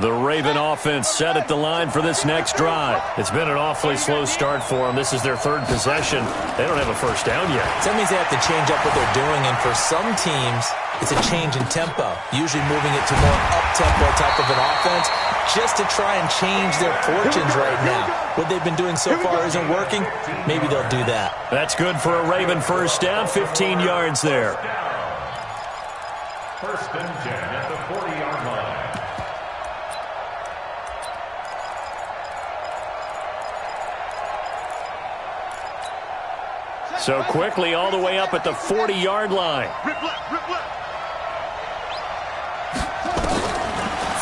The Raven offense set at the line for this next drive. It's been an awfully slow start for them. This is their third possession. They don't have a first down yet. So that means they have to change up what they're doing, and for some teams, it's a change in tempo, usually moving it to more up-tempo type of an offense just to try and change their fortunes right now. What they've been doing so far isn't working. Maybe they'll do that. That's good for a Raven first down, 15 yards there. First and 10 at the 40-yard line. So quickly all the way up at the 40-yard line.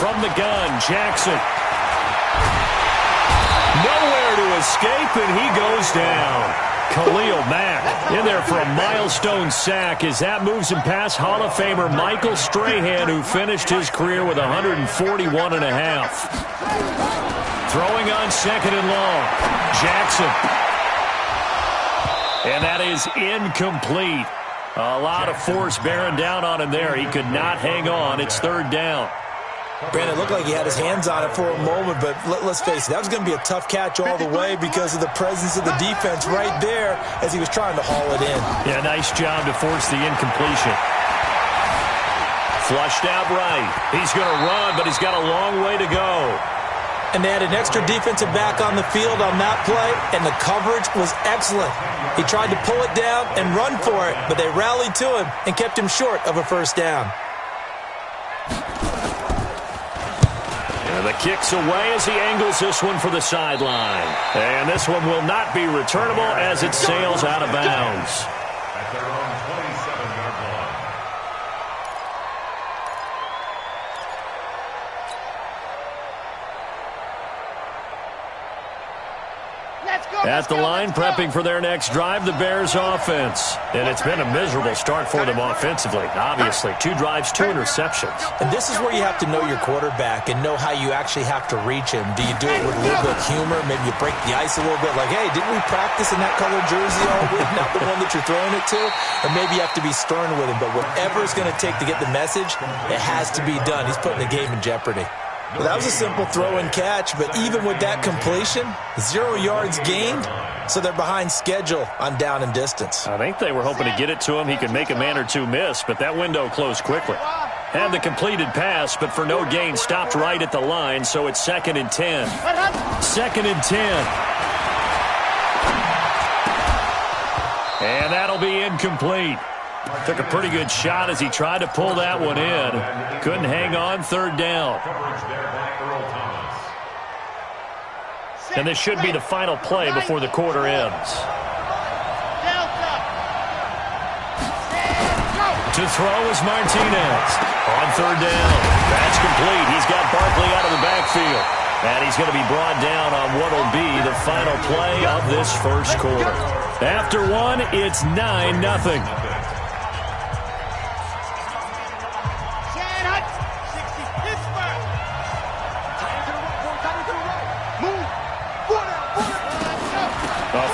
From the gun, Jackson. Nowhere to escape, and he goes down. Khalil Mack in there for a milestone sack as that moves him past Hall of Famer Michael Strahan, who finished his career with 141.5. Throwing on second and long. Jackson. And that is incomplete. A lot of force bearing down on him there. He could not hang on. It's third down. Brandon, it looked like he had his hands on it for a moment, but let's face it, that was going to be a tough catch all the way because of the presence of the defense right there as he was trying to haul it in. Yeah, nice job to force the incompletion. Flushed out right. He's going to run, but he's got a long way to go. And they had an extra defensive back on the field on that play, and the coverage was excellent. He tried to pull it down and run for it, but they rallied to him and kept him short of a first down. And the kick's away as he angles this one for the sideline. And this one will not be returnable as it sails out of bounds. At their own 27-yard line. At the line, prepping for their next drive, the Bears offense. And it's been a miserable start for them offensively. Obviously, 2 drives, 2 interceptions. And this is where you have to know your quarterback and know how you actually have to reach him. Do you do it with a little bit of humor? Maybe you break the ice a little bit, like, hey, didn't we practice in that colored jersey all week? Not the one that you're throwing it to? Or maybe you have to be stern with him. But whatever it's going to take to get the message, it has to be done. He's putting the game in jeopardy. Well, that was a simple throw and catch, but even with that completion, 0 yards gained, so they're behind schedule on down and distance. I think they were hoping to get it to him. He could make a man or two miss, but that window closed quickly. Had the completed pass, but for no gain, stopped right at the line, so it's 2nd and 10. 2nd and 10. And that'll be incomplete. Took a pretty good shot as he tried to pull that one in. Couldn't hang on, third down. And this should be the final play before the quarter ends. To throw is Martinez. On third down. That's complete. He's got Barkley out of the backfield. And he's going to be brought down on what will be the final play of this first quarter. After one, it's 9-0.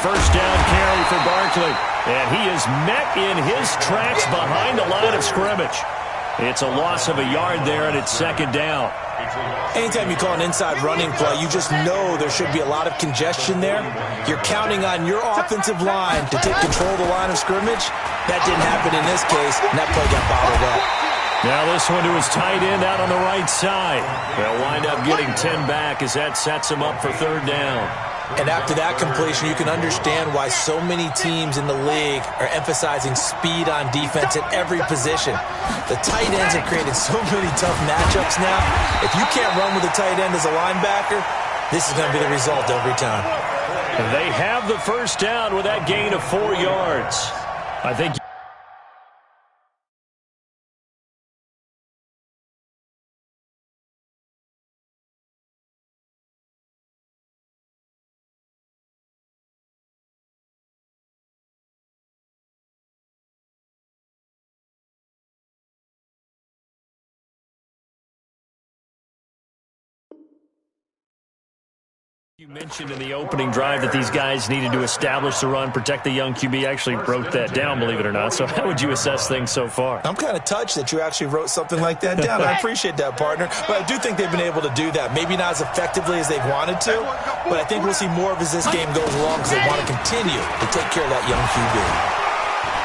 First down carry for Barkley. And he is met in his tracks behind the line of scrimmage. It's a loss of a yard there, and it's 2nd down. Anytime you call an inside running play, you just know there should be a lot of congestion there. You're counting on your offensive line to take control of the line of scrimmage. That didn't happen in this case, and that play got bottled up. Now this one to his tight end out on the right side. They'll wind up getting 10 back as that sets him up for third down. And after that completion, you can understand why so many teams in the league are emphasizing speed on defense at every position. The tight ends have created so many tough matchups now. If you can't run with a tight end as a linebacker, this is going to be the result every time. They have the first down with that gain of 4 yards. I think You mentioned in the opening drive that these guys needed to establish the run, protect the young QB. I actually wrote that down, believe it or not. So how would you assess things so far? I'm kind of touched that you actually wrote something like that down. I appreciate that, partner. But I do think they've been able to do that. Maybe not as effectively as they've wanted to, but I think we'll see more of as this game goes along because they want to continue to take care of that young QB.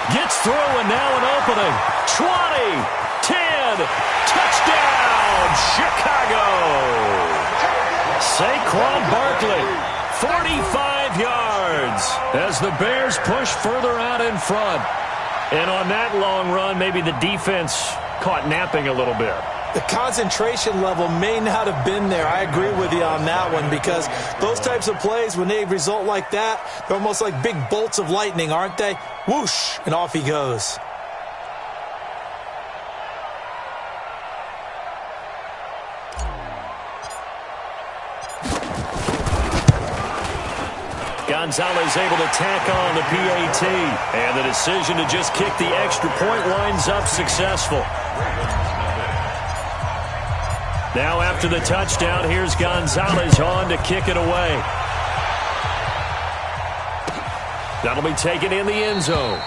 Gets through, and now an opening. 20, 10, touchdown, Chicago. Saquon Barkley, 45 yards as the Bears push further out in front. And on that long run, maybe the defense caught napping a little bit. The concentration level may not have been there. I agree with you on that one because those types of plays, when they result like that, they're almost like big bolts of lightning, aren't they? Whoosh, and off he goes. Gonzalez able to tack on the PAT. And the decision to just kick the extra point winds up successful. Now after the touchdown, here's Gonzalez on to kick it away. That'll be taken in the end zone.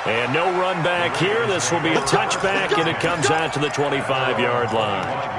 And no run back here. This will be a touchback, and it comes out to the 25-yard line.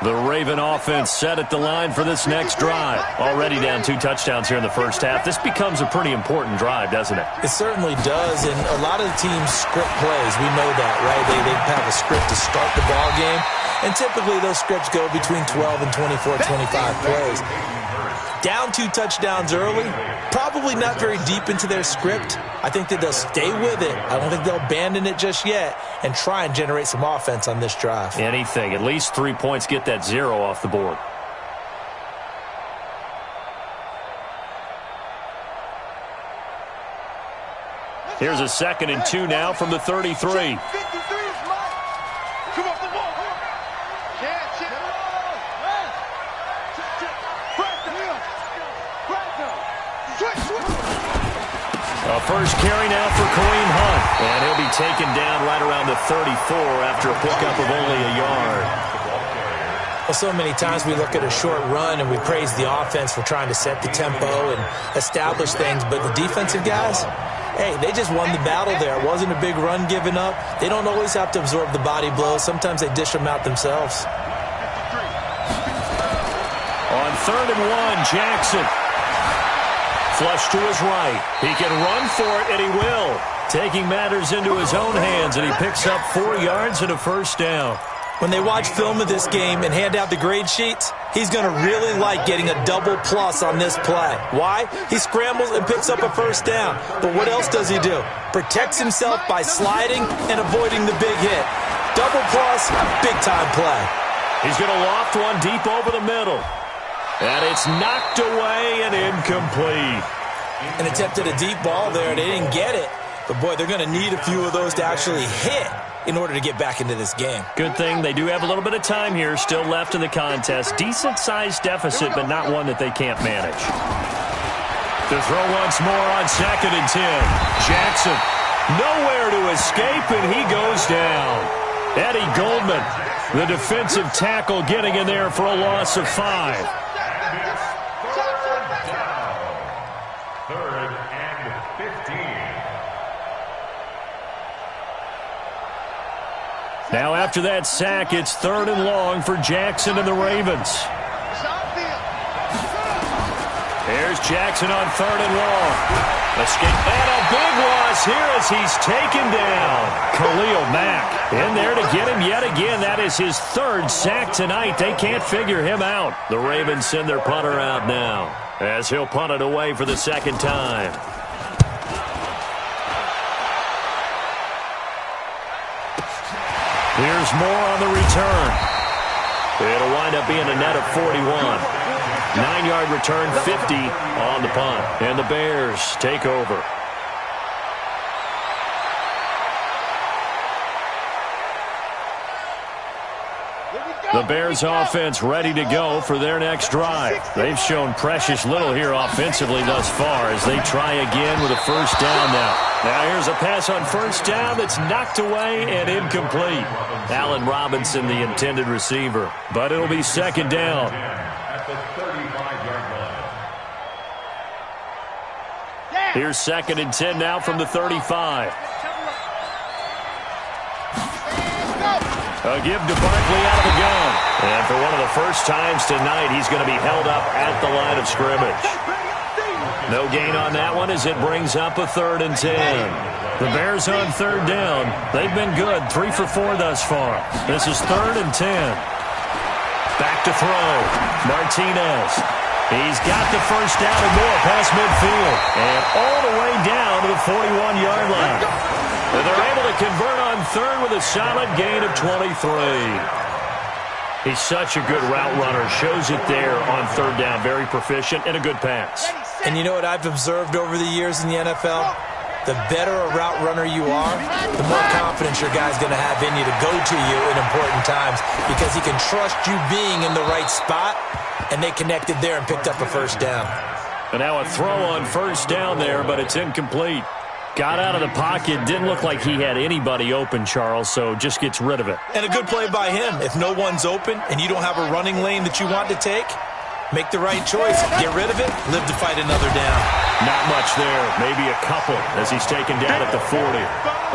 The Raven offense set at the line for this next drive. Already down 2 touchdowns here in the first half. This becomes a pretty important drive, doesn't it? It certainly does, and a lot of the teams script plays. We know that, right? They have a script to start the ball game, and typically those scripts go between 12 and 24, 25 plays. Down 2 touchdowns early, probably not very deep into their script. I think that they'll stay with it. I don't think they'll abandon it just yet and try and generate some offense on this drive. Anything. At least 3 points, get that 0 off the board. Here's a 2nd and 2 now from the 33. A first carry now for Kareem Hunt. And he'll be taken down right around the 34 after a pickup of only a yard. Well, so many times we look at a short run and we praise the offense for trying to set the tempo and establish things. But the defensive guys, hey, they just won the battle there. It wasn't a big run given up. They don't always have to absorb the body blows. Sometimes they dish them out themselves. On 3rd and 1, Jackson. Flush to his right. He can run for it, and he will. Taking matters into his own hands, and he picks up 4 yards and a first down. When they watch film of this game and hand out the grade sheets, he's going to really like getting a double plus on this play. Why? He scrambles and picks up a first down. But what else does he do? Protects himself by sliding and avoiding the big hit. Double plus, big-time play. He's going to loft one deep over the middle. And it's knocked away and incomplete. An attempt at a deep ball there. They didn't get it. But, boy, they're going to need a few of those to actually hit in order to get back into this game. Good thing they do have a little bit of time here still left in the contest. Decent-sized deficit, but not one that they can't manage. To throw once more on 2nd and 10. Jackson nowhere to escape, and he goes down. Eddie Goldman, the defensive tackle, getting in there for a loss of 5. Now after that sack, it's 3rd and long for Jackson and the Ravens. There's Jackson on 3rd and long. Escape, and a big loss here as he's taken down. Khalil Mack in there to get him yet again. That is his 3rd sack tonight. They can't figure him out. The Ravens send their punter out now as he'll punt it away for the 2nd time. Here's more on the return. It'll wind up being a net of 41. 9-yard return, 50 on the punt. And the Bears take over. The Bears offense ready to go for their next drive. They've shown precious little here offensively thus far as they try again with a first down now. Now here's a pass on first down that's knocked away and incomplete. Allen Robinson, the intended receiver. But it'll be second down. At the 35-yard line. Here's second and 10 now from the 35. A give to Barkley out of the gun. And for one of the first times tonight, he's going to be held up at the line of scrimmage. No gain on that one as it brings up a 3rd and 10. The Bears on third down. They've been good, 3 for 4 thus far. This is 3rd and 10. Back to throw. Martinez. He's got the first down and more past midfield. And all the way down to the 41-yard line. And they're able to convert on third with a solid gain of 23. He's such a good route runner. Shows it there on third down. Very proficient and a good pass. And you know what I've observed over the years in the NFL? The better a route runner you are, the more confidence your guy's going to have in you to go to you in important times because he can trust you being in the right spot, and they connected there and picked up a first down. And now a throw on first down there, but it's incomplete. Got out of the pocket. Didn't look like he had anybody open, Charles, so just gets rid of it. And a good play by him. If no one's open and you don't have a running lane that you want to take, make the right choice. Get rid of it. Live to fight another down. Not much there. Maybe a couple as he's taken down at the 40.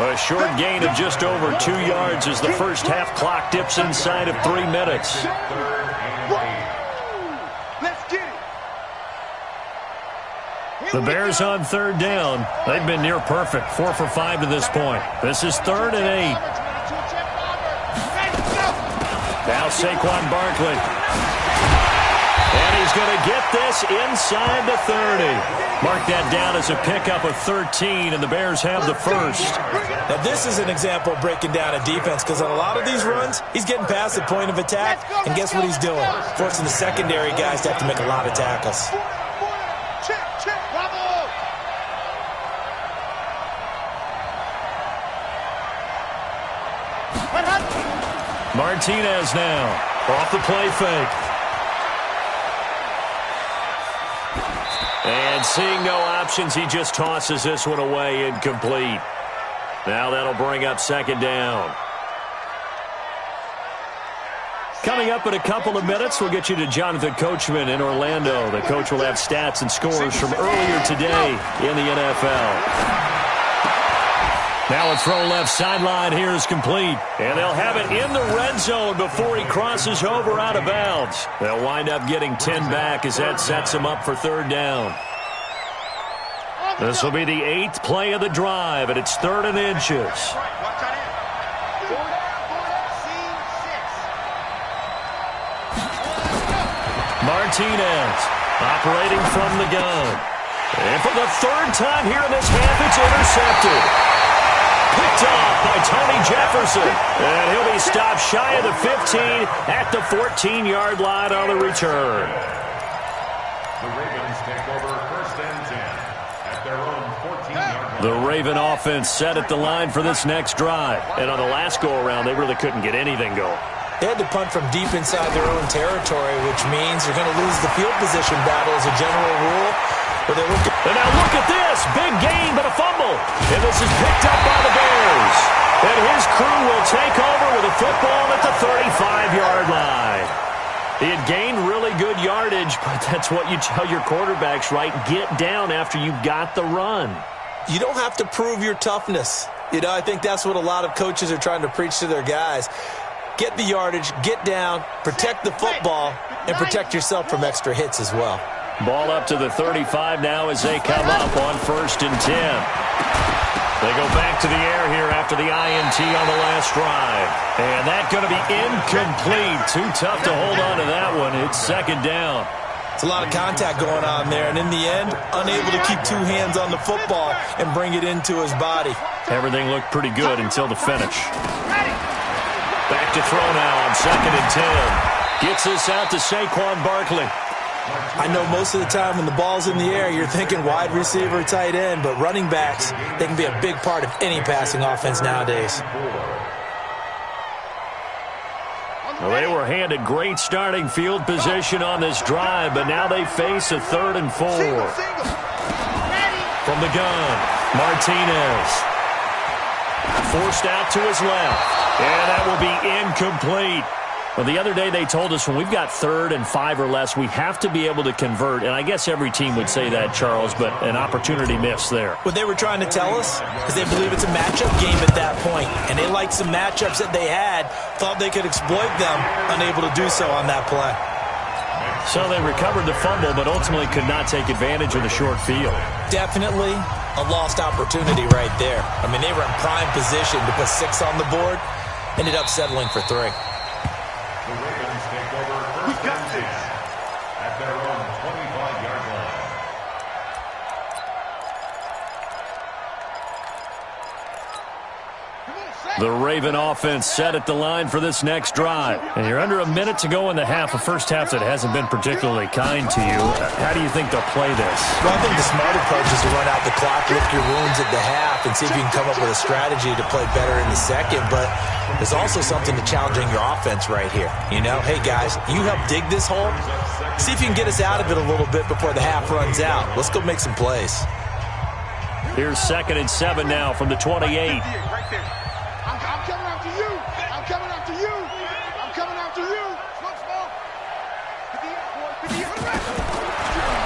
A short gain of just over 2 yards as the first half clock dips inside of 3 minutes. The Bears on third down. They've been near perfect, 4 for 5 to this point. This is 3rd and 8. Now Saquon Barkley. And he's going to get this inside the 30. Mark that down as a pickup of 13, and the Bears have the first. Now this is an example of breaking down a defense because on a lot of these runs, he's getting past the point of attack, and guess what he's doing? Forcing the secondary guys to have to make a lot of tackles. Martinez now off the play fake. And seeing no options, he just tosses this one away, incomplete. Now that'll bring up second down. Coming up in a couple of minutes, we'll get you to Jonathan Coachman in Orlando. The coach will have stats and scores from earlier today in the NFL. Now a throw left sideline here is complete. And they'll have it in the red zone before he crosses over out of bounds. They'll wind up getting 10 back as that sets them up for third down. This will be the 8th play of the drive, and it's 3rd and inches. Martinez operating from the gun. And for the 3rd time here in this half, it's intercepted. Picked off by Tony Jefferson. And he'll be stopped shy of the 15 at the 14-yard line on the return. The Ravens take over 1st and 10 at their own 14-yard line. The Raven offense set at the line for this next drive. And on the last go-around, they really couldn't get anything going. They had to punt from deep inside their own territory, which means you're going to lose the field position battle as a general rule. And now look at this. Big gain, but a fumble. And this is picked up by the Bears. And his crew will take over with a football at the 35-yard line. He had gained really good yardage, but that's what you tell your quarterbacks, right? Get down after you've got the run. You don't have to prove your toughness. You know, I think that's what a lot of coaches are trying to preach to their guys. Get the yardage, get down, protect the football, and protect yourself from extra hits as well. Ball up to the 35 now as they come up on 1st and 10. They go back to the air here after the INT on the last drive. And that's going to be incomplete. Too tough to hold on to that one. It's second down. It's a lot of contact going on there. And in the end, unable to keep 2 hands on the football and bring it into his body. Everything looked pretty good until the finish. Back to throw now on 2nd and 10. Gets this out to Saquon Barkley. I know most of the time when the ball's in the air, you're thinking wide receiver, tight end, but running backs, they can be a big part of any passing offense nowadays. Well, they were handed great starting field position on this drive, but now they face a 3rd and 4. From the gun, Martinez. Forced out to his left, and that will be incomplete. Well, the other day they told us when we've got 3rd and 5 or less, we have to be able to convert. And I guess every team would say that, Charles, but an opportunity missed there. What they were trying to tell us is they believe it's a matchup game at that point. And they liked some matchups that they had, thought they could exploit them, unable to do so on that play. So they recovered the fumble, but ultimately could not take advantage of the short field. Definitely a lost opportunity right there. I mean, they were in prime position to put 6 on the board, ended up settling for 3. The Ravens take over first and 10 at their own 25-yard line. The Raven offense set at the line for this next drive. And you're under a minute to go in the half, a first half that hasn't been particularly kind to you. How do you think they'll play this? Well, I think the smart approach is to run out the clock, lick your wounds at the half, and see if you can come up with a strategy to play better in the second. But there's also something to challenging your offense right here. You know, hey, guys, you help dig this hole. See if you can get us out of it a little bit before the half runs out. Let's go make some plays. Here's 2nd and 7 now from the 28.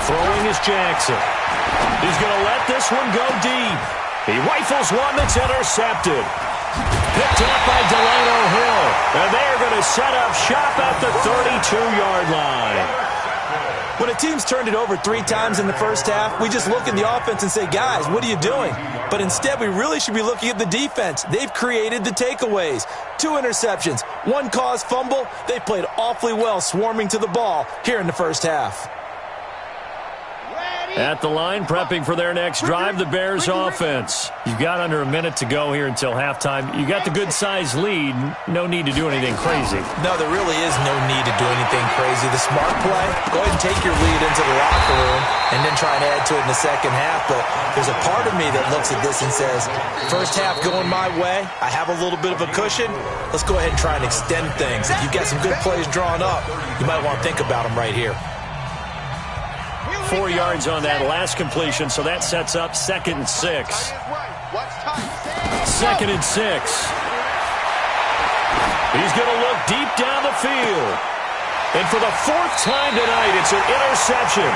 Throwing is Jackson. He's going to let this one go deep. He rifles one that's intercepted. Picked up by Delano Hill. And they're going to set up shop at the 32-yard line. When a team's turned it over 3 times in the first half, we just look at the offense and say, guys, what are you doing? But instead, we really should be looking at the defense. They've created the takeaways. 2 interceptions, 1 caused fumble. They've played awfully well swarming to the ball here in the first half. At the line, prepping for their next drive, the Bears offense. You've got under a minute to go here until halftime. You got the good-sized lead. No need to do anything crazy. No, there really is no need to do anything crazy. The smart play, go ahead and take your lead into the locker room and then try and add to it in the second half. But there's a part of me that looks at this and says, first half going my way, I have a little bit of a cushion. Let's go ahead and try and extend things. If you've got some good plays drawn up, you might want to think about them right here. 4 yards on that last completion, so that sets up 2nd and 6. 2nd and 6. He's going to look deep down the field. And for the 4th time tonight, it's an interception.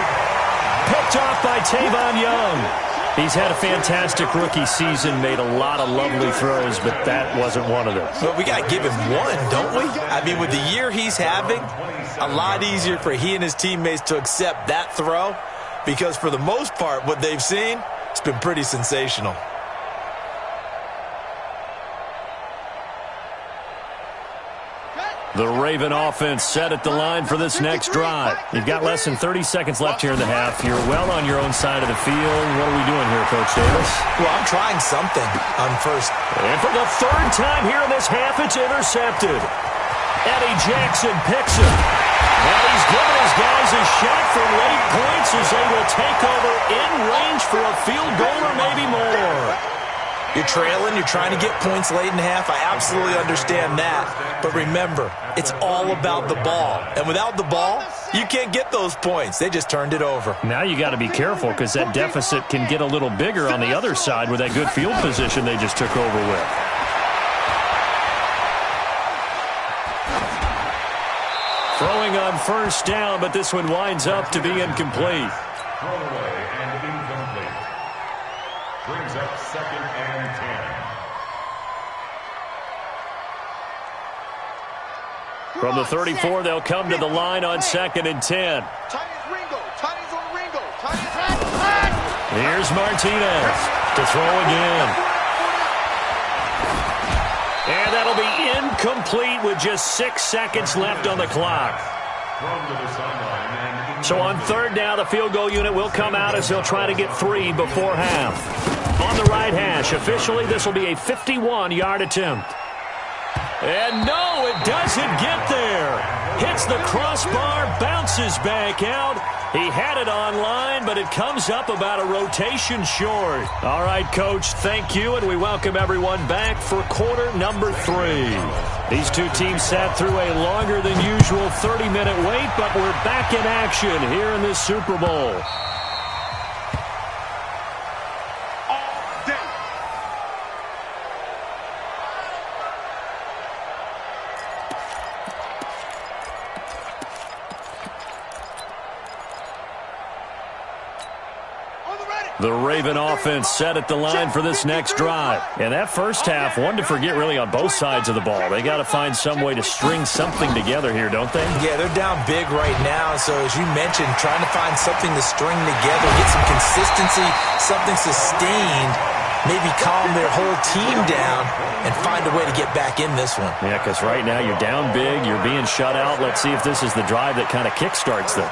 Picked off by Tavon Young. He's had a fantastic rookie season, made a lot of lovely throws, but that wasn't one of them. But we got to give him one, don't we? I mean, with the year he's having, a lot easier for he and his teammates to accept that throw because for the most part, what they've seen, it's been pretty sensational. The Raven offense set at the line for this next drive. You've got less than 30 seconds left here in the half. You're well on your own side of the field. What are we doing here, Coach Davis? Well, I'm trying something on first. And for the 3rd time here in this half, it's intercepted. Eddie Jackson picks it. And he's given his guys a shot for late points as they will take over in range for a field goal or maybe more. You're trailing, you're trying to get points late in the half. I absolutely understand that. But remember, it's all about the ball. And without the ball, you can't get those points. They just turned it over. Now you got to be careful because that deficit can get a little bigger on the other side with that good field position they just took over with. Throwing on first down, but this one winds up to be incomplete. Thrown away and incomplete. Brings up 2nd and 10. From the 34, they'll come to the line on 2nd and 10. Here's Martinez to throw again. And that'll be incomplete with just 6 seconds left on the clock. So on 3rd down, the field goal unit will come out as they'll try to get 3 before half. On the right hash, officially this will be a 51-yard attempt. And no, it doesn't get there. Hits the crossbar, bounces back out, He had it online, but it comes up about a rotation short. All right, Coach, thank you, and we welcome everyone back for quarter number 3. These two teams sat through a longer than usual 30-minute wait, but we're back in action here in this Super Bowl. The Raven offense set at the line for this next drive. And that first half, one to forget really on both sides of the ball. They got to find some way to string something together here, don't they? Yeah, they're down big right now. So as you mentioned, trying to find something to string together, get some consistency, something sustained, maybe calm their whole team down and find a way to get back in this one. Yeah, because right now you're down big, you're being shut out. Let's see if this is the drive that kind of kickstarts them.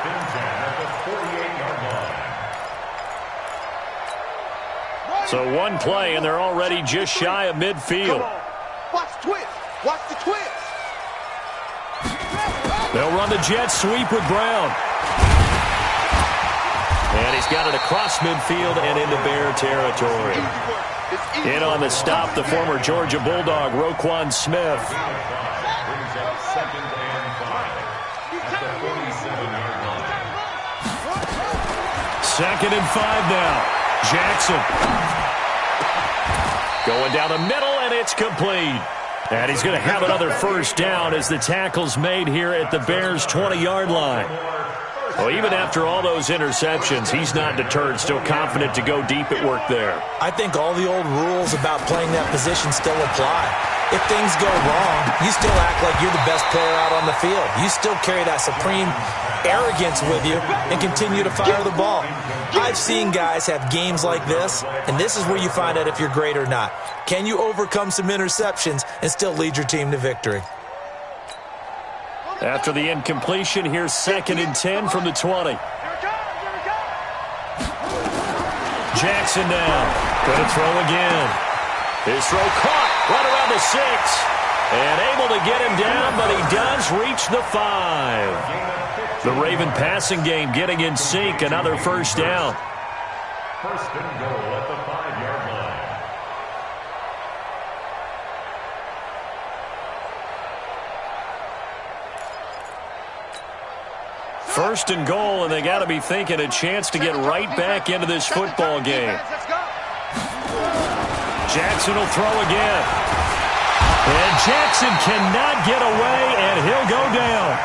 So one play, and they're already just shy of midfield. Watch the twist. Watch the twist. They'll run the jet sweep with Brown. And he's got it across midfield and into Bear territory. In on the stop, the former Georgia Bulldog, Roquan Smith. Brings up 2nd and 5 at the 47-yard line. 2nd and 5 now. Jackson. Going down the middle, and it's complete. And he's going to have another first down as the tackle's made here at the Bears' 20-yard line. Well, even after all those interceptions, he's not deterred, still confident to go deep at work there. I think all the old rules about playing that position still apply. If things go wrong, you still act like you're the best player out on the field. You still carry that supreme arrogance with you and continue to fire the ball. I've seen guys have games like this, and this is where you find out if you're great or not. Can you overcome some interceptions and still lead your team to victory? After the incompletion, here's 2nd and 10 from the 20. Jackson now. Going to throw again. His throw caught right around the 6. And able to get him down, but he does reach the 5. The Raven passing game getting in sync. Another first down. 1st and goal at the 5-yard line. First and goal, and they got to be thinking a chance to get right back into this football game. Jackson will throw again. And Jackson cannot get away, and he'll go down.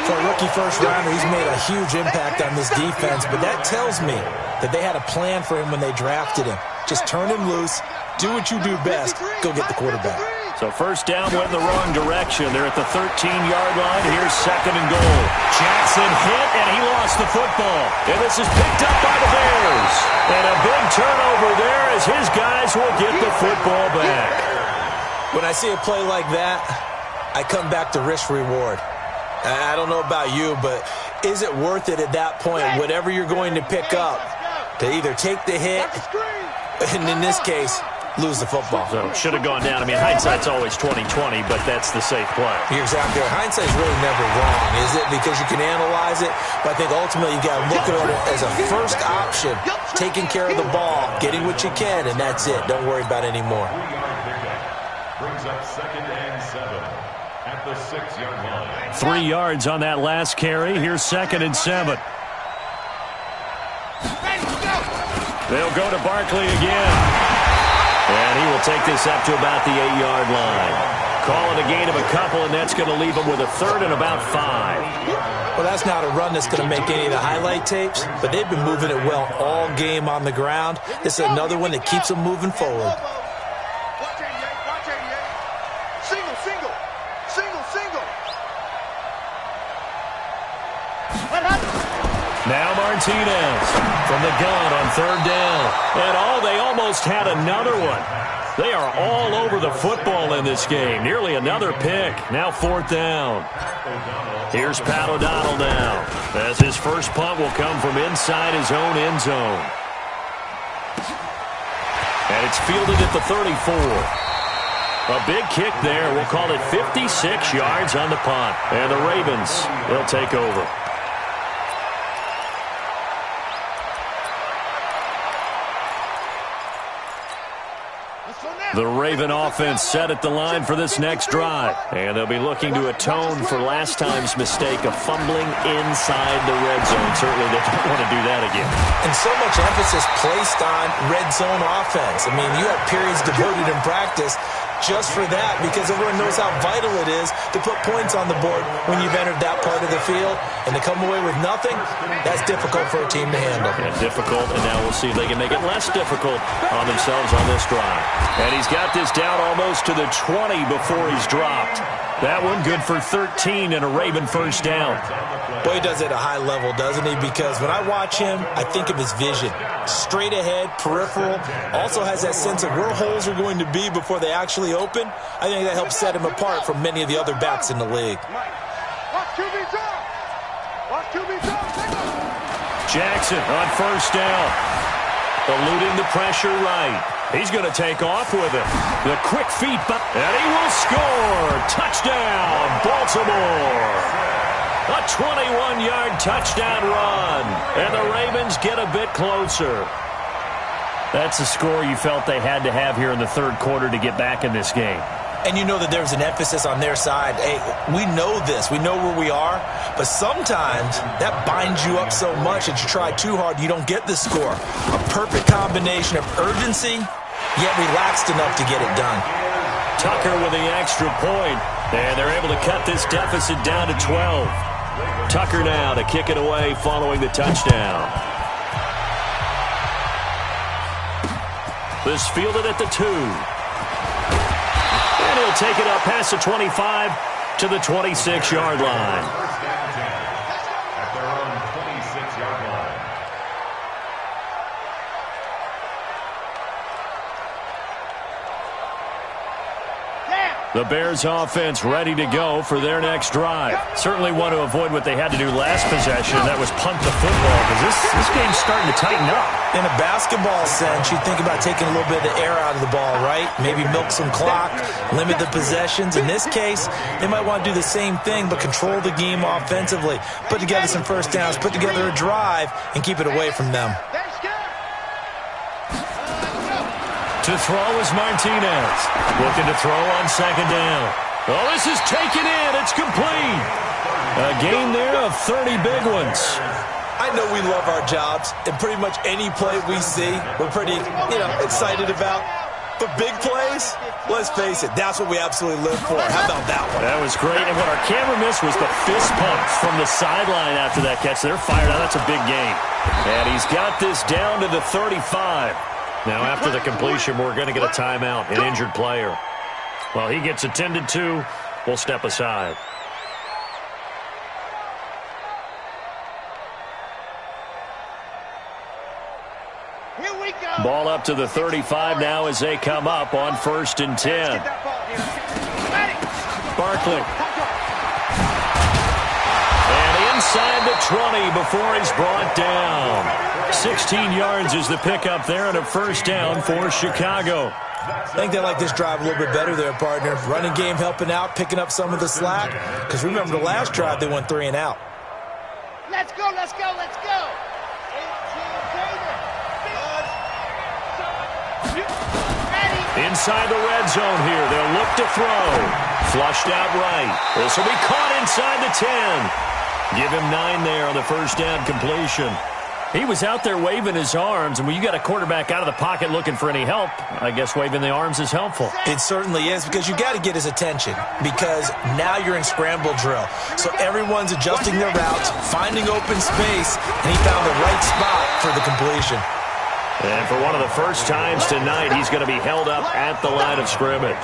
For a rookie first-rounder, he's made a huge impact on this defense, but that tells me that they had a plan for him when they drafted him. Just turn him loose, do what you do best, go get the quarterback. So first down went in the wrong direction. They're at the 13-yard line. Here's 2nd and goal. Jackson hit, and he lost the football. And this is picked up by the Bears. And a big turnover there as his guys will get the football back. When I see a play like that, I come back to risk-reward. I don't know about you, but is it worth it at that point, whatever you're going to pick up, to either take the hit, and in this case, lose the football? So should have gone down. I mean, hindsight's always 20/20, but that's the safe play. You're exactly right. Hindsight's really never wrong, is it? Because you can analyze it, but I think ultimately you got to look at it as a first option, taking care of the ball, getting what you can, and that's it. Don't worry about any more. 3-yard pickup. Brings up 2nd and 7 at the 6-yard line. 3 yards on that last carry. Here's 2nd and 7. They'll go to Barkley again. And he will take this up to about the 8-yard line. Call it a gain of a couple, and that's going to leave him with a 3rd and about 5. Well, that's not a run that's going to make any of the highlight tapes, but they've been moving it well all game on the ground. This is another one that keeps them moving forward. Now Martinez from the gun on 3rd down. And they almost had another one. They are all over the football in this game. Nearly another pick. Now 4th down. Here's Pat O'Donnell now, as his first punt will come from inside his own end zone. And it's fielded at the 34. A big kick there. We'll call it 56 yards on the punt. And the Ravens, they'll take over. The Raven offense set at the line for this next drive. And they'll be looking to atone for last time's mistake of fumbling inside the red zone. Certainly they don't want to do that again. And so much emphasis placed on red zone offense. I mean, you have periods devoted in practice just for that, because everyone knows how vital it is to put points on the board when you've entered that part of the field. And to come away with nothing, that's difficult for a team to handle. Yeah, difficult, and now we'll see if they can make it less difficult on themselves on this drive. And he's got this down almost to the 20 before he's dropped. That one good for 13 and a Raven first down. Boy, he does it at a high level, doesn't he? Because when I watch him, I think of his vision. Straight ahead, peripheral. Also has that sense of where holes are going to be before they actually open. I think that helps set him apart from many of the other backs in the league. Jackson on first down. Eluding the pressure right. He's going to take off with it. The quick feet, and he will score. Touchdown, Baltimore. A 21-yard touchdown run. And the Ravens get a bit closer. That's a score you felt they had to have here in the third quarter to get back in this game. And you know that there's an emphasis on their side. Hey, we know this. We know where we are. But sometimes that binds you up so much that you try too hard, you don't get the score. A perfect combination of urgency, yet relaxed enough to get it done. Tucker with the extra point. And they're able to cut this deficit down to 12. Tucker now to kick it away following the touchdown. This fielded at the 2. And he'll take it up past the 25 to the 26-yard line. At their own 26-yard line. The Bears offense ready to go for their next drive. Certainly want to avoid what they had to do last possession, and that was punt the football, because this game's starting to tighten up. In a basketball sense, you think about taking a little bit of the air out of the ball, right? Maybe milk some clock, limit the possessions. In this case, they might want to do the same thing, but control the game offensively. Put together some first downs, put together a drive, and keep it away from them. To throw is Martinez. Looking to throw on second down. Oh, this is taken in. It's complete. A gain there of 30 big ones. I know we love our jobs, and pretty much any play we see, we're pretty, excited about. But big plays, let's face it, that's what we absolutely live for. How about that one? That was great. And what our camera missed was the fist pump from the sideline after that catch. They're fired out. That's a big gain. And he's got this down to the 35. Now, after the completion, we're going to get a timeout, an injured player. Well, he gets attended to. We'll step aside. Here we go. Ball up to the 35 now as they come up on 1st and 10. Barkley. And inside the 20 before he's brought down. 16 yards is the pickup there and a first down for Chicago. I think they like this drive a little bit better there, partner. Running game helping out, picking up some of the slack. Because remember the last drive, they went 3 and out. Let's go, let's go, let's go. Inside the red zone here. They'll look to throw. Flushed out right. This will be caught inside the 10. Give him 9 there on the first down completion. He was out there waving his arms, and when you got a quarterback out of the pocket looking for any help, I guess waving the arms is helpful. It certainly is, because you got to get his attention, because now you're in scramble drill. So everyone's adjusting their routes, finding open space, and he found the right spot for the completion. And for one of the first times tonight, he's going to be held up at the line of scrimmage.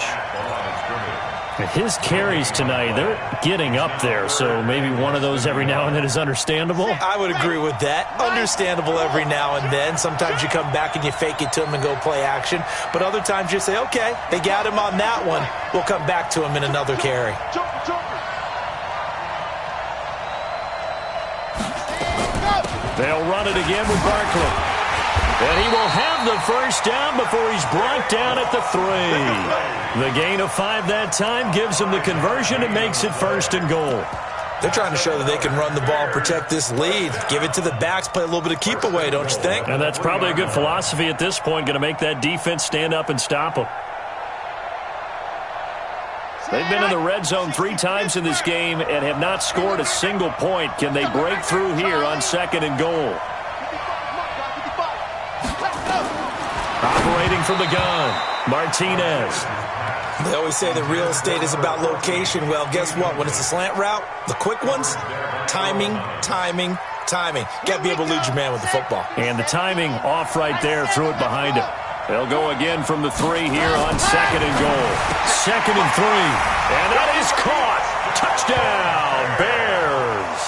His carries tonight, they're getting up there, so maybe one of those every now and then is understandable. I would agree with that. Understandable every now and then. Sometimes you come back and you fake it to him and go play action. But other times you say, okay, they got him on that one. We'll come back to him in another carry. They'll run it again with Barkley. And he will have the first down before he's brought down at the 3. The gain of 5 that time gives him the conversion and makes it 1st and goal. They're trying to show that they can run the ball and protect this lead. Give it to the backs, play a little bit of keep away, don't you think? And that's probably a good philosophy at this point, going to make that defense stand up and stop them. They've been in the red zone 3 times in this game and have not scored a single point. Can they break through here on 2nd and goal? Operating from the gun, Martinez. They always say that real estate is about location. Well, guess what? When it's a slant route, the quick ones, timing. Got to be able to lead your man with the football. And the timing off right there, threw it behind him. They'll go again from the 3 here on 2nd and goal. 2nd and 3. And that is caught. Touchdown, Bears.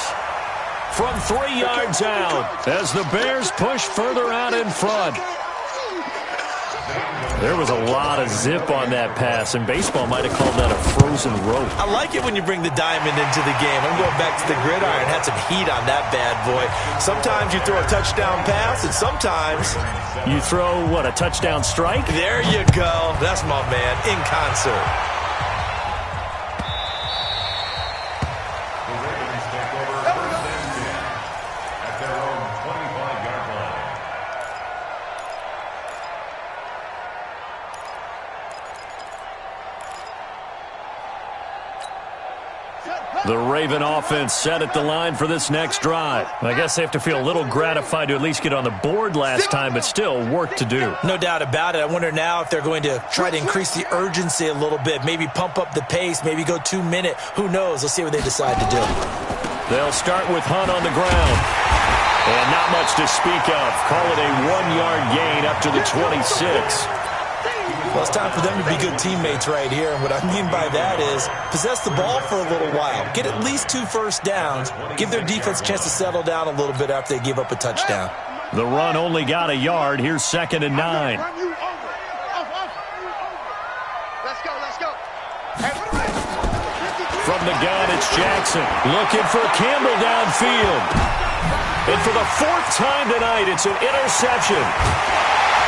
From 3 yards out as the Bears push further out in front. There was a lot of zip on that pass, and baseball might have called that a frozen rope. I like it when you bring the diamond into the game. I'm going back to the gridiron. Had some heat on that bad boy. Sometimes you throw a touchdown pass, and sometimes you throw, what, a touchdown strike? There you go. That's my man, in concert. The Ravens take over 1st and 10 at their own 25-yard line. The Raven offense set at the line for this next drive. I guess they have to feel a little gratified to at least get on the board last time, but still work to do. No doubt about it. I wonder now if they're going to try to increase the urgency a little bit, maybe pump up the pace, maybe go 2-minute. Who knows? Let's see what they decide to do. They'll start with Hunt on the ground. And not much to speak of. Call it a 1-yard gain up to the 26. Well, it's time for them to be good teammates right here. And what I mean by that is possess the ball for a little while. Get at least 2 first downs. Give their defense a chance to settle down a little bit after they give up a touchdown. The run only got a yard. Here's 2nd and 9. Let's go. From the gun, it's Jackson. Looking for Campbell downfield. And for the 4th time tonight, it's an interception.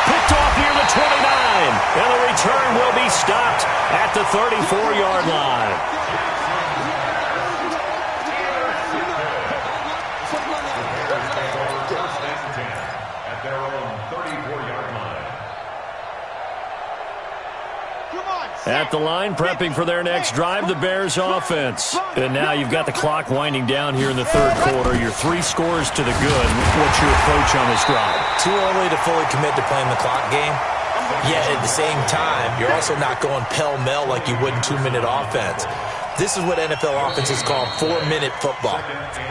Picked off near the 29. And the return will be stopped at the 34-yard line. At their own 34-yard line. At the line, prepping for their next drive, the Bears offense. And now you've got the clock winding down here in the 3rd quarter. Your 3 scores to the good. What's your approach on this drive? Too early to fully commit to playing the clock game. Yet at the same time, you're also not going pell-mell like you would in 2-minute offense. This is what NFL offenses call 4-minute football.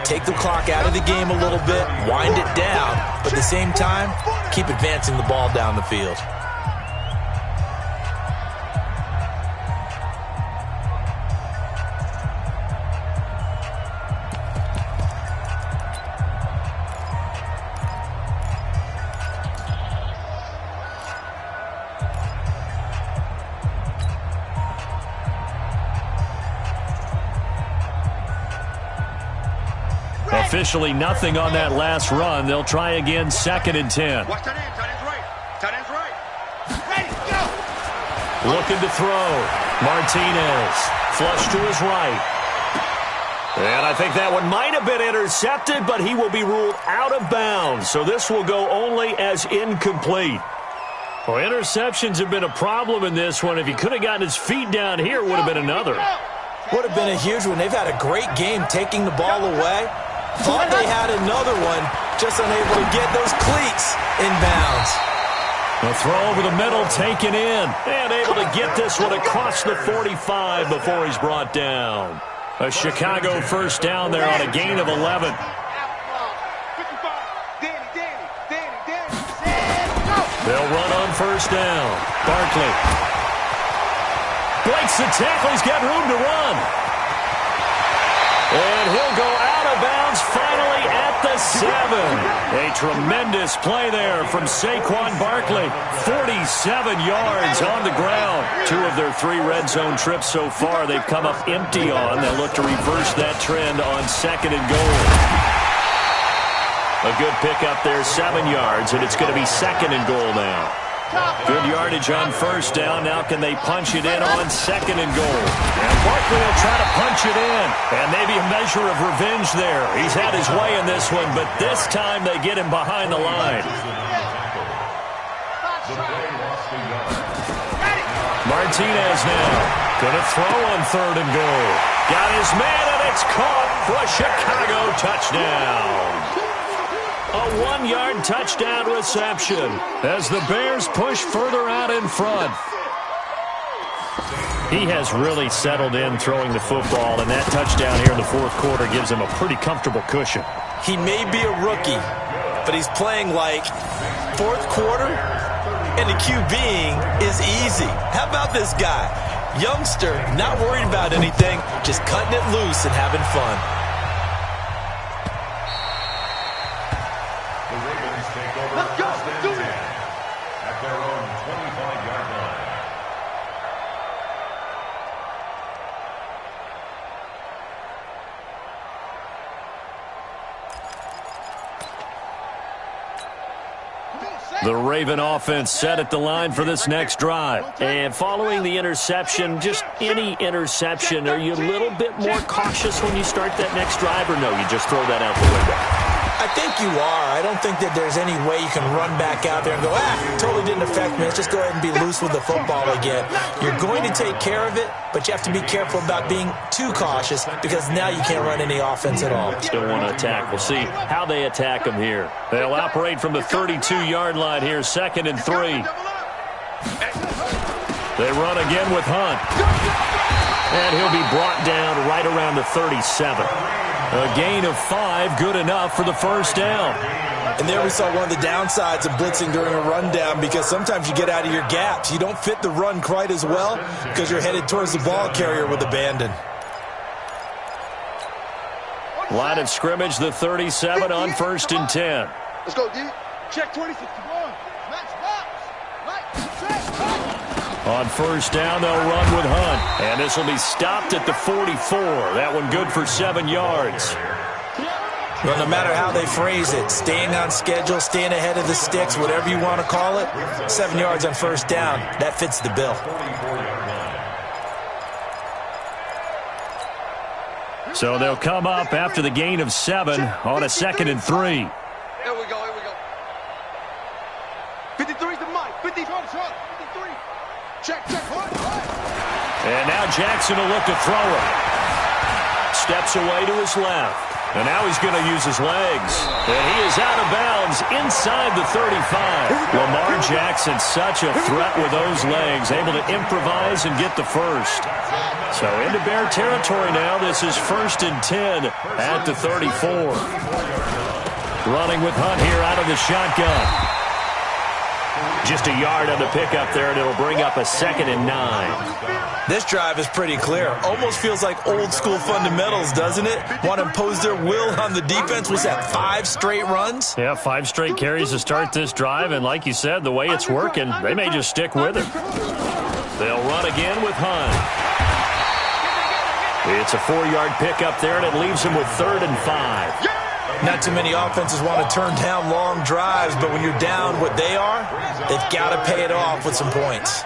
Take the clock out of the game a little bit, wind it down, but at the same time, keep advancing the ball down the field. Officially nothing on that last run. They'll try again 2nd and 10. Watch tight end. Tight end's right. Tight end's right. Ready, go. Looking to throw. Martinez. Flush to his right. And I think that one might have been intercepted, but he will be ruled out of bounds. So this will go only as incomplete. Well, interceptions have been a problem in this one. If he could have gotten his feet down here, it would have been another. Would have been a huge one. They've had a great game taking the ball away. Thought they had another one, just unable to get those cleats in bounds. A throw over the middle, taken in, and able to get this one across the 45 before he's brought down. A Chicago first down there on a gain of 11. They'll run on first down. Barkley breaks the tackle. He's got room to run. And he'll go out of bounds finally at the 7. A tremendous play there from Saquon Barkley. 47 yards on the ground. 2 of their 3 red zone trips so far they've come up empty on. They'll look to reverse that trend on 2nd and goal. A good pickup there, 7 yards, and it's going to be 2nd and goal now. Good yardage on first down. Now can they punch it in on 2nd and goal? And Barkley will try to punch it in. And maybe a measure of revenge there. He's had his way in this one, but this time they get him behind the line. Martinez now. Gonna throw on 3rd and goal. Got his man, and it's caught for a Chicago touchdown. A 1-yard touchdown reception as the Bears push further out in front. He has really settled in throwing the football, and that touchdown here in the 4th quarter gives him a pretty comfortable cushion. He may be a rookie, but he's playing like 4th quarter, and the QBing is easy. How about this guy? Youngster, not worried about anything, just cutting it loose and having fun. The Ravens take over first and 10 at their own 25-yard line. The Raven offense set at the line for this next drive. And following the interception, just any interception, are you a little bit more cautious when you start that next drive, or no, you just throw that out the window? I think you are. I don't think that there's any way you can run back out there and go, totally didn't affect me. Let's just go ahead and be loose with the football again. You're going to take care of it, but you have to be careful about being too cautious because now you can't run any offense at all. Still want to attack. We'll see how they attack them here. They'll operate from the 32-yard line here, 2nd and 3. They run again with Hunt. And he'll be brought down right around the 37. A gain of 5, good enough for the first down. And there we saw one of the downsides of blitzing during a rundown because sometimes you get out of your gaps. You don't fit the run quite as well because you're headed towards the ball carrier with abandon. Line of scrimmage, the 37 on 1st and 10. Let's go, D. Check 2051. Max box. On 1st down, they'll run with Hunt. And this will be stopped at the 44. That one good for 7 yards. Well, no matter how they phrase it, staying on schedule, staying ahead of the sticks, whatever you want to call it, 7 yards on 1st down, that fits the bill. So they'll come up after the gain of 7 on a 2nd and 3. Here we go. 53's the mic. 53. Check. And now Jackson will look to throw it. Steps away to his left. And now he's going to use his legs. And he is out of bounds inside the 35. Lamar Jackson, such a threat with those legs, able to improvise and get the first. So into Bear territory now. This is 1st and 10 at the 34. Running with Hunt here out of the shotgun. Just a yard on the pickup there, and it'll bring up a 2nd and 9. This drive is pretty clear. Almost feels like old school fundamentals, doesn't it? Want to impose their will on the defense. Was that 5 straight runs? Yeah, 5 straight carries to start this drive, and like you said, the way it's working, they may just stick with it. They'll run again with Hunt. It's a 4-yard pickup there, and it leaves them with 3rd and 5. Not too many offenses want to turn down long drives, but when you're down what they are, they've got to pay it off with some points.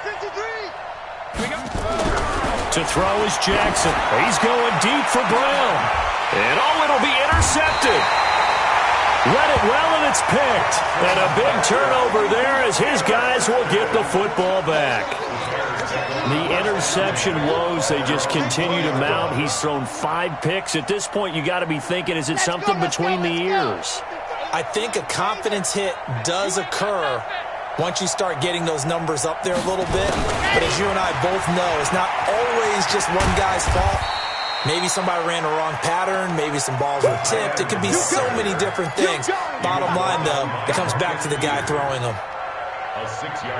To throw is Jackson. He's going deep for Brown. And it'll be intercepted. Read it well, and it's picked. And a big turnover there as his guys will get the football back. The interception woes, they just continue to mount. He's thrown 5 picks. At this point, you got to be thinking, is it something between the ears? I think a confidence hit does occur once you start getting those numbers up there a little bit. But as you and I both know, it's not always just one guy's fault. Maybe somebody ran a wrong pattern. Maybe some balls were tipped. It could be so many different things. Bottom line, though, it comes back to the guy throwing them.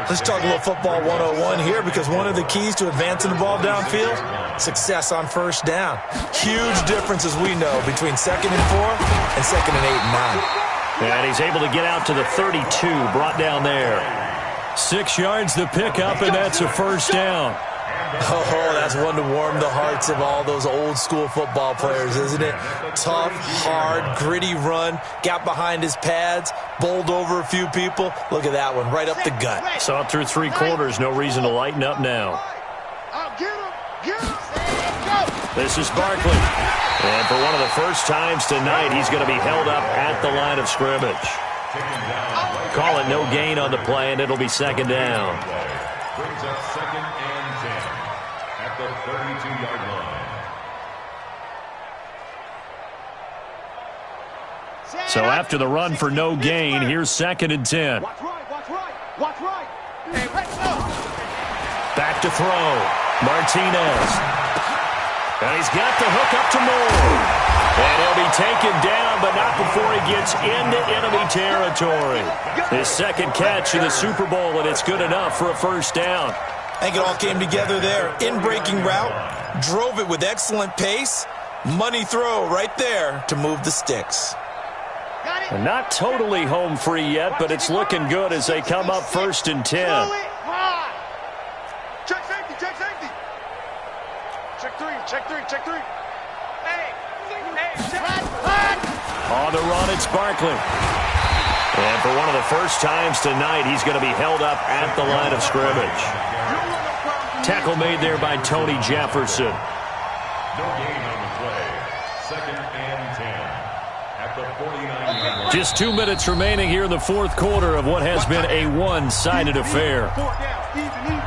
Let's talk a little football 101 here because one of the keys to advancing the ball downfield, success on 1st down. Huge difference, as we know, between 2nd and 4 and 2nd and 8 and 9. And he's able to get out to the 32, brought down there. 6 yards the pickup, and that's a 1st down. Oh, that's one to warm the hearts of all those old school football players, isn't it? Tough, hard, gritty run, got behind his pads, bowled over a few people. Look at that one, right up the gut. Saw it through 3 quarters, no reason to lighten up now. This is Barkley. And for one of the first times tonight, he's going to be held up at the line of scrimmage. Call it no gain on the play, and it'll be 2nd down. Brings up 2nd and 10 at the 32-yard line. So after the run for no gain, here's 2nd and 10. Watch right, watch right, watch right. Hey, let's go. Back to throw. Martinez. And he's got the hook up to Moore. And he'll be taken down, but not before he gets into enemy territory. His 2nd catch in the Super Bowl, and it's good enough for a 1st down. I think it all came together there. In-breaking route, drove it with excellent pace. Money throw right there to move the sticks. And not totally home free yet, but it's looking good as they come up 1st and 10. Check safety, check safety. Check three, check three, check three. Hey, check. On the run, it's Barkley. And for one of the first times tonight, he's going to be held up at the line of scrimmage. Tackle made there by Tony Jefferson. No gain on the play. 2nd and 10 at the 49-yard line. Just 2 minutes remaining here in the 4th quarter of what has been a one-sided affair. 4th down, even.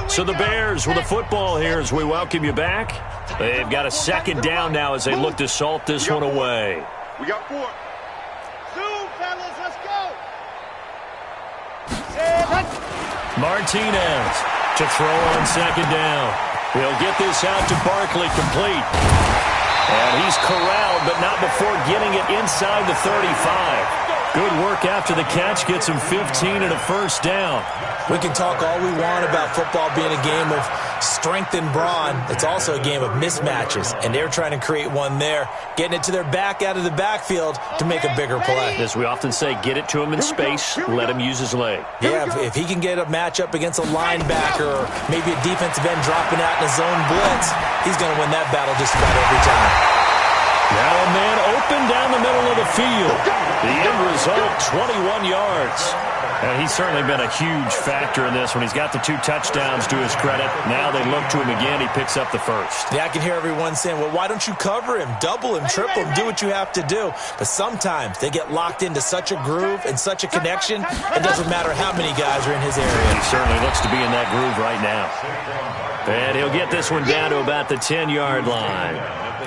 So the Bears with the football here as we welcome you back. They've got a 2nd down now as they look to salt this one away. We got 4. Zoom, fellas, let's go. Martinez to throw on 2nd down. He'll get this out to Barkley, complete. And he's corralled, but not before getting it inside the 35. Good work after the catch, gets him 15 and a 1st down. We can talk all we want about football being a game of strength and brawn. It's also a game of mismatches, and they're trying to create one there, getting it to their back out of the backfield to make a bigger play. As we often say, get it to him in space, let him use his leg. Yeah, if he can get a matchup against a linebacker or maybe a defensive end dropping out in a zone blitz, he's going to win that battle just about every time. Now a man open down the middle of the field. The end result, 21 yards. And he's certainly been a huge factor in this when he's got the 2 touchdowns to his credit. Now they look to him again. He picks up the 1st. Yeah, I can hear everyone saying, well, why don't you cover him, double him, triple him, do what you have to do. But sometimes they get locked into such a groove and such a connection, it doesn't matter how many guys are in his area. He certainly looks to be in that groove right now. And he'll get this one down to about the 10-yard line.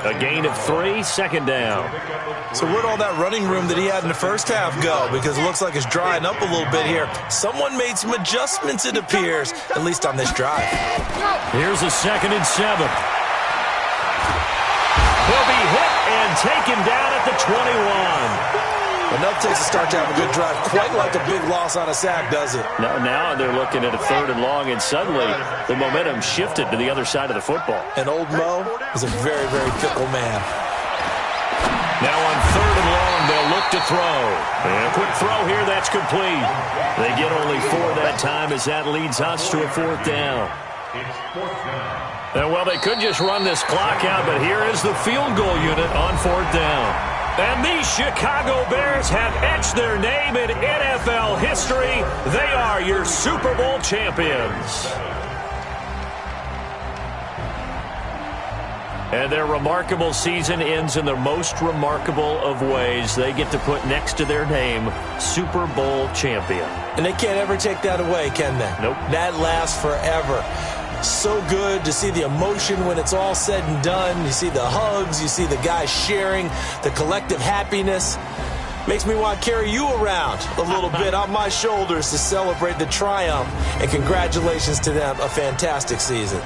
A gain of 3, 2nd down. So where'd all that running room that he had in the first half go? Because it looks like it's drying up a little bit here. Someone made some adjustments, it appears, at least on this drive. Here's a 2nd and 7. He'll be hit and taken down at the 21. Enough takes a start to have a good drive. Quite like a big loss on a sack, does it? No, now they're looking at a 3rd and long, and suddenly the momentum shifted to the other side of the football. And old Mo is a very, very fickle man. Now on 3rd and long, they'll look to throw. And a quick throw here, that's complete. They get only 4 that time as that leads us to a 4th down. It's 4th down. And well, they could just run this clock out, but here is the field goal unit on 4th down. And these Chicago Bears have etched their name in NFL history. They are your Super Bowl champions. And their remarkable season ends in the most remarkable of ways. They get to put next to their name, Super Bowl champion. And they can't ever take that away, can they? Nope. That lasts forever. So good to see the emotion when it's all said and done. You see the hugs, you see the guys sharing, the collective happiness. Makes me want to carry you around a little bit on my shoulders to celebrate the triumph. And congratulations to them, a fantastic season.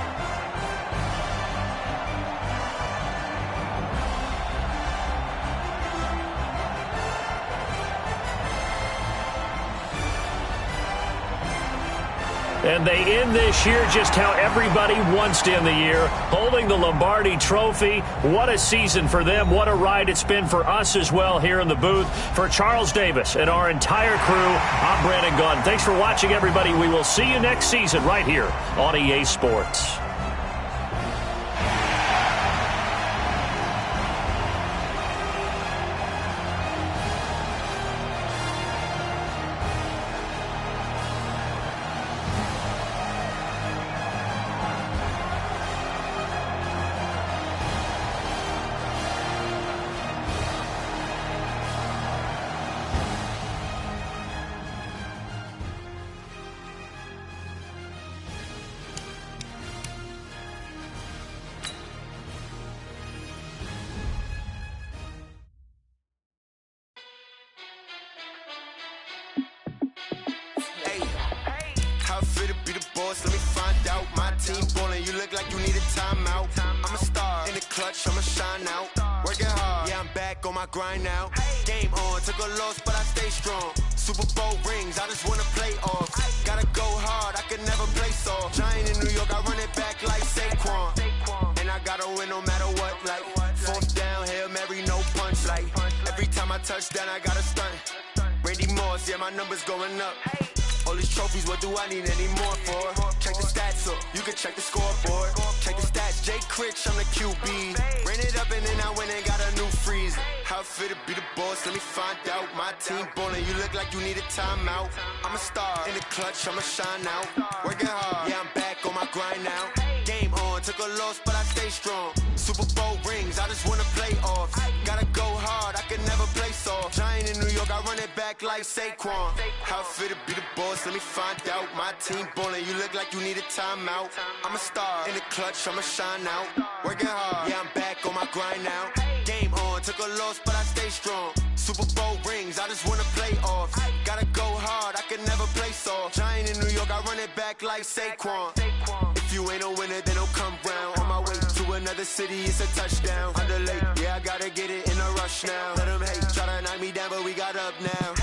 And they end this year just how everybody wants to end the year, holding the Lombardi Trophy. What a season for them. What a ride it's been for us as well here in the booth. For Charles Davis and our entire crew, I'm Brandon Gaudin. Thanks for watching, everybody. We will see you next season right here on EA Sports. How I feel to be the boss, let me find out. My team ballin', you look like you need a timeout. I'm a star, in the clutch, I'ma shine out. Working hard, yeah, I'm back on my grind now. Game on, took a loss, but I stay strong. Super Bowl rings, I just wanna play off. Gotta go hard, I can never play soft. Giant in New York, I run it back like Saquon. And I gotta win no matter what, like fourth down, Hail Mary, no punch. Like every time I touch down, I gotta stunt. Randy Moss, yeah, my numbers going up. All these trophies, what do I need any more for? Check the stats up, you can check the scoreboard. Check the stats, Jay Critch, I'm the QB. Ran it up and then I went and got a new freeze. How I feel to be the boss, let me find out. My team ballin', you look like you need a timeout. I'm a star, in the clutch, I'ma shine out. Working hard, yeah, I'm back on my grind now. Game on, took a loss, but I stay strong. Super Bowl rings, I just wanna play off. Gotta go hard, I can never play soft. Giant in New York, I run it back like Saquon. How I feel to be the boss, let me find out. My team ballin', you look like you need a timeout. I'm a star, in the clutch, I'ma shine out. Working hard, yeah, I'm back on my grind now. Game on, took a loss, but I stay strong. Super Bowl rings, I just wanna play off. Gotta go hard, I can never play soft. Giant in New York, I run it back like Saquon. If you ain't a winner, then don't come round. On my way to another city, it's a touchdown. Underlay, yeah, I gotta get it in a rush now. Let them hate, try to knock me down, but we got up now.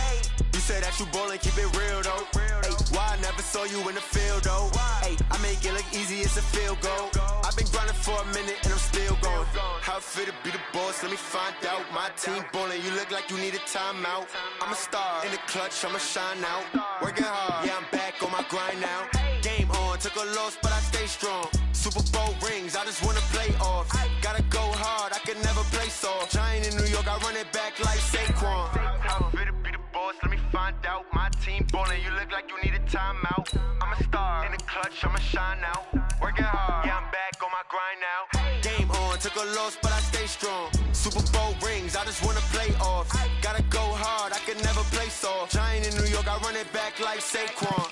You say that you ballin', keep it real though. Hey, why I never saw you in the field though? Hey, I make it look easy, it's a field goal. I've been grinding for a minute and I'm still going. How I feel to be the boss, let me find out. My team ballin', you look like you need a timeout. I'm a star, in the clutch, I'ma shine out. Working hard, yeah, I'm back on my grind now. Game on, took a loss, but I stay strong. Super Bowl rings, I just wanna play off. Gotta go hard, I can never play soft. Giant in New York, I run it back like Saquon. How I feel to be the boss, let me find out. My team ballin', you look like you need a timeout. I'm a star, in the clutch, I'ma shine out. Working hard, yeah, I'm back on my grind now. Game on, took a loss, but I stay strong. Super Bowl rings, I just wanna play off. Gotta go hard, I can never play soft. Giant in New York, I run it back like Saquon.